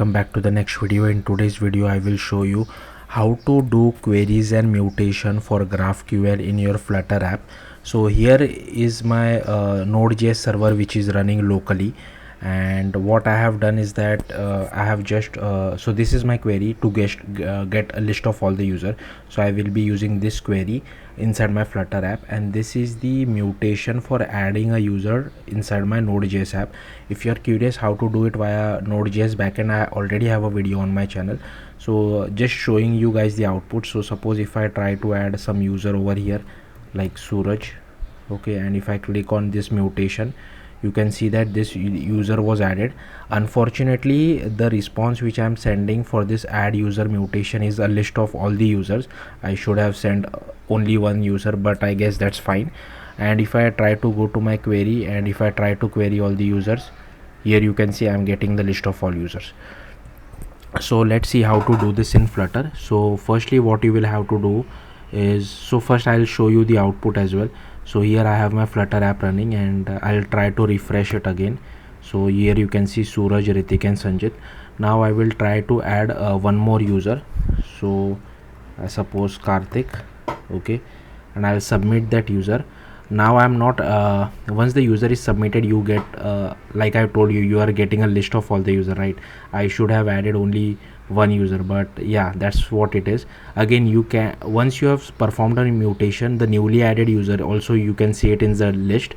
Welcome back to the next video. In today's video I will show you how to do queries and mutation for GraphQL in your Flutter app. So here is my Node.js server which is running locally, and what I have done is that I have just so this is my query to get a list of all the user. So I will be using this query inside my Flutter app, and this is the mutation for adding a user inside my Node.js app. If you are curious how to do it via Node.js backend, I already have a video on my channel, so just showing you guys the output. So suppose if I try to add some user over here like Suraj, okay, and if I click on this mutation, you can see that this user was added. Unfortunately, the response which I am sending for this add user mutation is a list of all the users. I should have sent only one user, but I guess that's fine. And if I try to go to my query and if I try to query all the users, here you can see I'm getting the list of all users. So let's see how to do this in Flutter. So firstly, what you will have to do is, so first I'll show you the output as well. So here I have my Flutter app running, and I'll try to refresh it again. So here you can see Suraj, Ritik and Sanjit. Now I will try to add one more user. So I suppose Karthik, okay, and I'll submit that user. Now I'm not once the user is submitted, you get like I told you, you are getting a list of all the user, right? I should have added only one user, but yeah, that's what it is. Again, you can, once you have performed a mutation, the newly added user also you can see it in the list.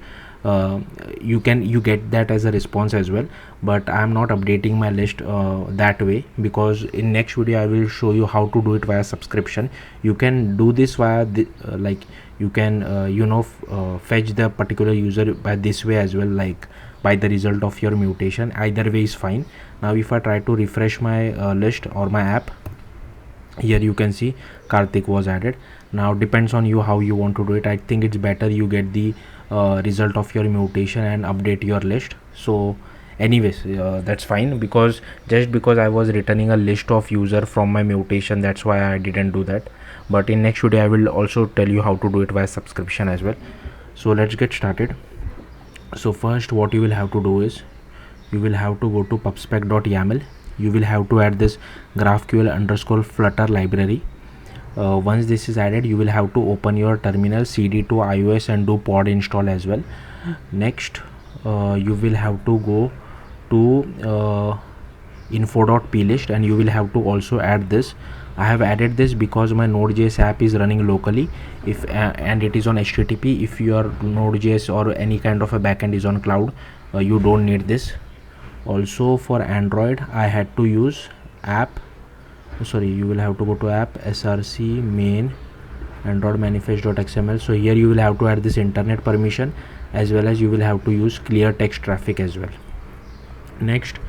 You get that as a response as well, but I am not updating my list that way, because in next video I will show you how to do it via subscription. You can do this via the, like you can fetch the particular user by this way as well, like by the result of your mutation. Either way is fine. Now if I try to refresh my list or my app, here you can see Karthik was added. Now depends on you how you want to do it. I think it's better you get the result of your mutation and update your list. So anyways, that's fine, because just because I was returning a list of user from my mutation, that's why I didn't do that. But in next video I will also tell you how to do it via subscription as well. So let's get started. So first what you will have to do is, you will have to go to pubspec.yaml. You will have to add this GraphQL_Flutter library. Once this is added, you will have to open your terminal, cd to iOS and do pod install as well. Next you will have to go to info.plist, and you will have to also add this. I have added this because my Node.js app is running locally, if and it is on HTTP. If your Node.js or any kind of a backend is on cloud, you don't need this. Also for Android, I had to use app, sorry, you will have to go to app src main android manifest.xml. so here you will have to add this internet permission, as well as you will have to use clear text traffic as well. Next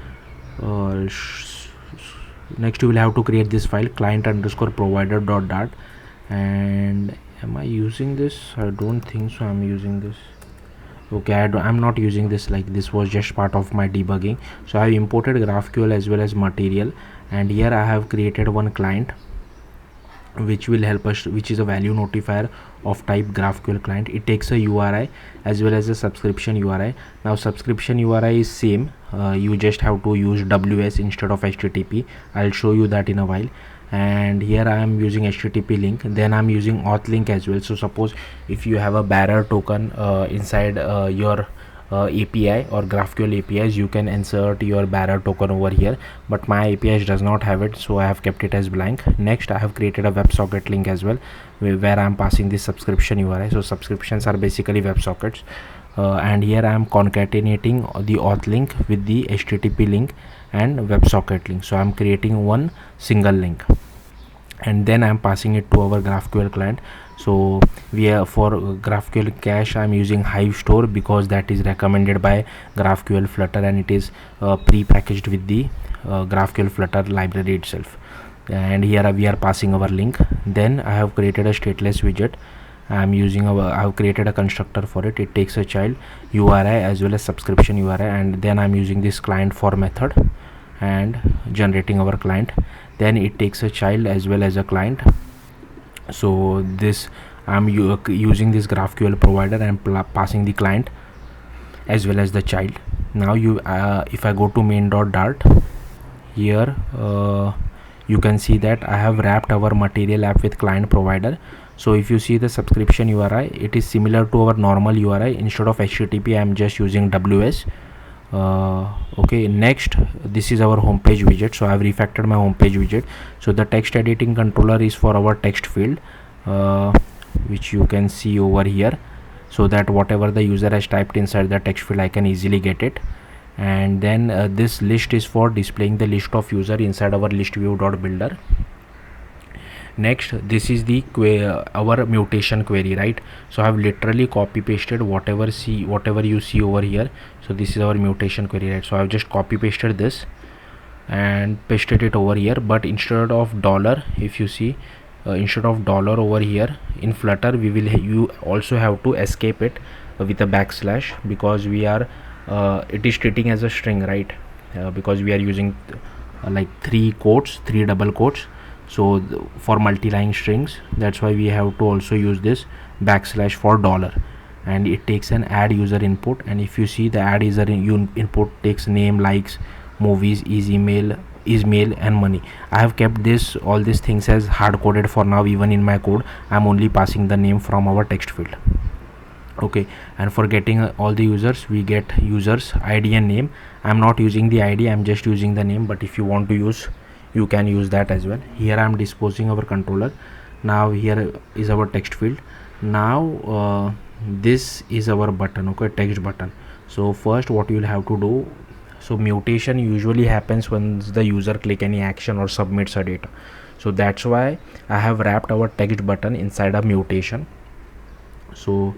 you will have to create this file client_provider.dart. and am I using this? I don't think so. I'm using this. Okay, I'm not using this, like this was just part of my debugging. So I have imported GraphQL as well as material, and here I have created one client which will help us, which is a value notifier of type GraphQL client. It takes a URI as well as a subscription URI. Now subscription URI is same, you just have to use WS instead of HTTP. I'll show you that in a while. And here I am using HTTP link, then I'm using auth link as well. So suppose if you have a bearer token inside your API or GraphQL APIs, you can insert your bearer token over here, but my APIs does not have it, so I have kept it as blank. Next I have created a WebSocket link as well, where I am passing this subscription URI. So subscriptions are basically WebSockets, and here I am concatenating the auth link with the HTTP link and WebSocket link. So I am creating one single link, and then I am passing it to our GraphQL client. So we are, for GraphQL cache I am using Hive store, because that is recommended by GraphQL Flutter, and it is pre-packaged with the GraphQL Flutter library itself. And here we are passing our link. Then I have created a stateless widget. I have created a constructor for it. It takes a child URI as well as subscription URI, and then I'm using this client for method and generating our client. Then it takes a child as well as a client. So this I'm using this GraphQL provider and passing the client as well as the child. Now if I go to main.dart, here you can see that I have wrapped our material app with client provider. So if you see the subscription URI, it is similar to our normal URI. Instead of HTTP, I am just using WS. Okay, next, this is our homepage widget. So I have refactored my homepage widget. So the text editing controller is for our text field, which you can see over here, so that whatever the user has typed inside the text field, I can easily get it. And then this list is for displaying the list of user inside our list view.builder. Next, this is the our mutation query, right? So I have literally copy pasted whatever you see over here. So this is our mutation query, right? So I have just copy pasted this and pasted it over here, but instead of dollar, if you see, instead of dollar over here in Flutter, you also have to escape it with a backslash, because we are it is treating as a string, right? Because we are using like three double quotes, so for multi-line strings, that's why we have to also use this backslash for dollar. And it takes an add user input, and if you see, the add user input takes name, likes, movies, is email and money. I have kept all these things as hard coded for now. Even in my code, I'm only passing the name from our text field. Okay, and for getting all the users, we get users ID and name. I'm not using the ID, I'm just using the name, but if you want to use, you can use that as well. Here I'm disposing our controller. Now here is our text field. Now this is our button, okay, text button. So first, what you will have to do, so mutation usually happens when the user click any action or submits a data. So that's why I have wrapped our text button inside a mutation. So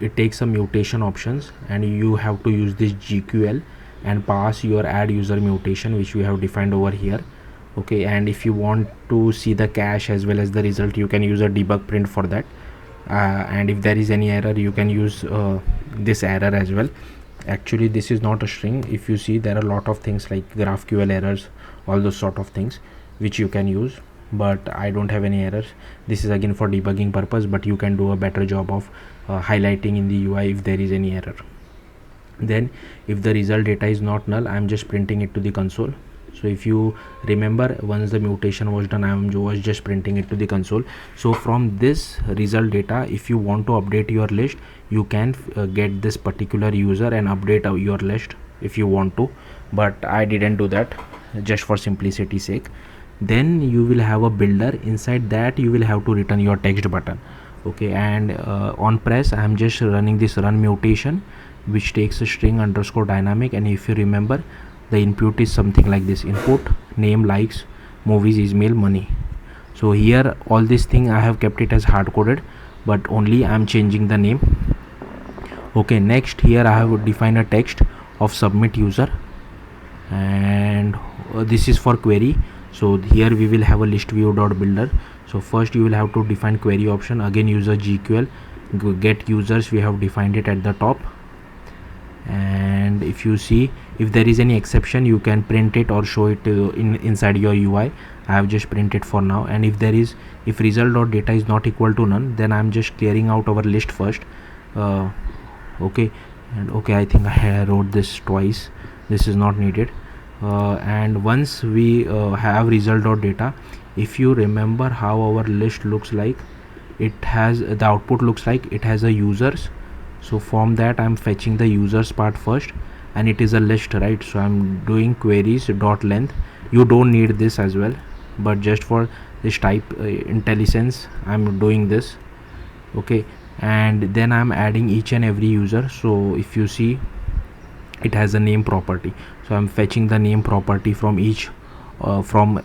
it takes some mutation options, and you have to use this GQL and pass your add user mutation, which we have defined over here. Okay, and if you want to see the cache as well as the result, you can use a debug print for that. And if there is any error, you can use this error as well. Actually, this is not a string. If you see, there are a lot of things like GraphQL errors, all those sort of things which you can use, but I don't have any errors. This is again for debugging purpose, but you can do a better job of highlighting in the UI if there is any error. Then if the result data is not null, I'm just printing it to the console. So if you remember, once the mutation was done, I was just printing it to the console. So from this result data, if you want to update your list, you can get this particular user and update your list if you want to, but I didn't do that, just for simplicity's sake. Then you will have a builder. Inside that, you will have to return your text button. Okay, and on press, I am just running this run mutation, which takes a string underscore dynamic. And if you remember, the input is something like this: input, name, likes, movies, email, money. So here all this thing I have kept it as hard coded, but only I am changing the name. Okay, next, here I have defined a text of submit user, and this is for query. So here we will have a list view.builder. So first you will have to define query option. Again, use a GQL, get users, we have defined it at the top. And if you see, if there is any exception, you can print it or show it inside your UI. I have just printed for now. And if result.data is not equal to none, then I'm just clearing out our list first. Okay, and okay, I think I wrote this twice, this is not needed. And once we have result.data, if you remember how our list looks like, it has the output looks like it has a users. So from that, I'm fetching the users part first, and it is a list, right? So I'm doing queries dot length. You don't need this as well, but just for this type intelligence, I'm doing this. Okay, and then I'm adding each and every user. So if you see, it has a name property, so I'm fetching the name property from each from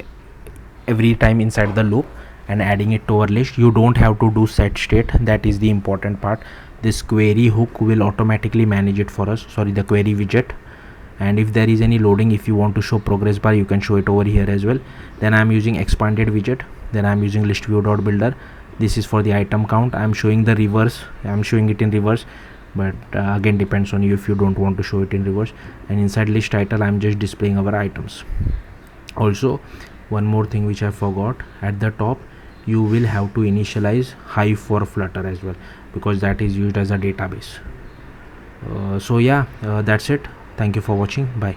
every time inside the loop and adding it to our list. You don't have to do set state, that is the important part. This query hook will automatically manage it for us, sorry, the query widget. And if there is any loading, if you want to show progress bar, you can show it over here as well. Then I'm using expanded widget, then I'm using list view.builder. This is for the item count. I'm showing the reverse, I'm showing it in reverse, but again, depends on you if you don't want to show it in reverse. And inside list title, I'm just displaying our items. Also, one more thing which I forgot, at the top you will have to initialize Hive for Flutter as well, because that is used as a database. So yeah, that's it. Thank you for watching. Bye.